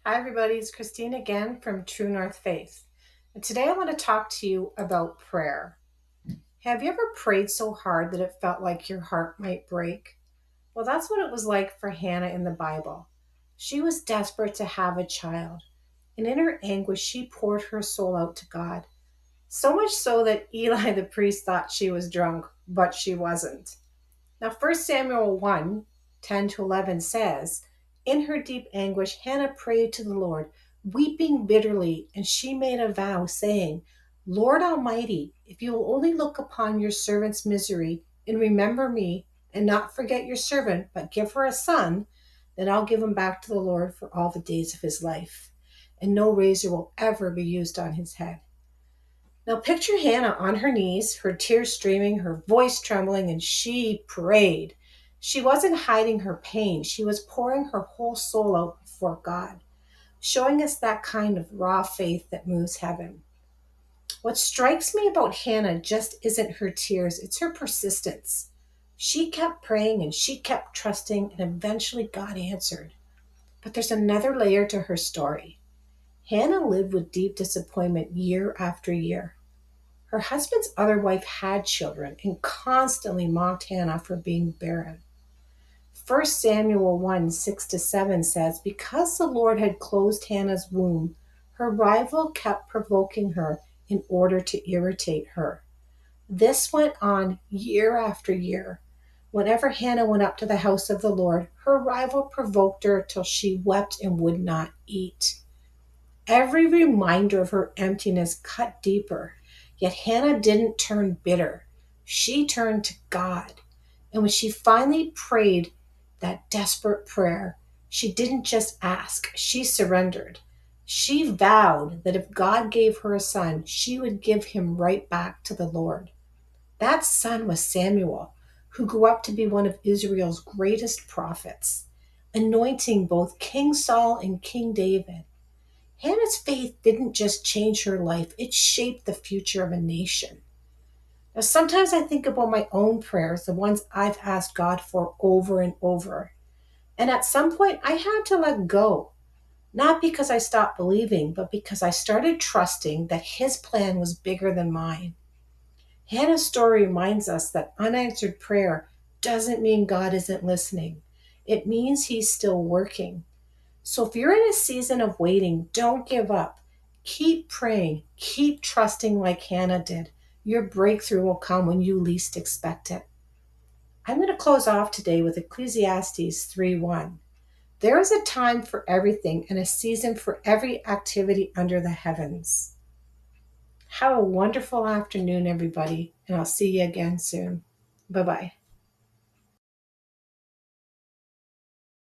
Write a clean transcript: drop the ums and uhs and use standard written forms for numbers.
Hi, everybody. It's Christine again from True North Faith. And today I want to talk to you about prayer. Have you ever prayed so hard that it felt like your heart might break? Well, that's what it was like for Hannah in the Bible. She was desperate to have a child, and in her anguish, she poured her soul out to God. So much so that Eli the priest thought she was drunk, but she wasn't. Now, 1 Samuel 1 10 to 11 says, in her deep anguish, Hannah prayed to the Lord, weeping bitterly, and she made a vow, saying, Lord Almighty, if you will only look upon your servant's misery and remember me, and not forget your servant, but give her a son, then I'll give him back to the Lord for all the days of his life, and no razor will ever be used on his head. Now picture Hannah on her knees, her tears streaming, her voice trembling, and she prayed. She wasn't hiding her pain. She was pouring her whole soul out before God, showing us that kind of raw faith that moves heaven. What strikes me about Hannah just isn't her tears, it's her persistence. She kept praying and she kept trusting, and eventually God answered. But there's another layer to her story. Hannah lived with deep disappointment year after year. Her husband's other wife had children and constantly mocked Hannah for being barren. 1 Samuel 1 6 to 7 says, because the Lord had closed Hannah's womb, her rival kept provoking her in order to irritate her. This went on year after year. Whenever Hannah went up to the house of the Lord, her rival provoked her till she wept and would not eat. Every reminder of her emptiness cut deeper, yet Hannah didn't turn bitter. She turned to God. And when she finally prayed that desperate prayer, she didn't just ask, she surrendered. She vowed that if God gave her a son, she would give him right back to the Lord. That son was Samuel, who grew up to be one of Israel's greatest prophets, anointing both King Saul and King David. Hannah's faith didn't just change her life, it shaped the future of a nation. Now, sometimes I think about my own prayers, the ones I've asked God for over and over. And at some point, I had to let go. Not because I stopped believing, but because I started trusting that His plan was bigger than mine. Hannah's story reminds us that unanswered prayer doesn't mean God isn't listening, it means He's still working. So if you're in a season of waiting, don't give up. Keep praying. Keep trusting like Hannah did. Your breakthrough will come when you least expect it. I'm going to close off today with Ecclesiastes 3:1. There is a time for everything and a season for every activity under the heavens. Have a wonderful afternoon, everybody, and I'll see you again soon. Bye-bye.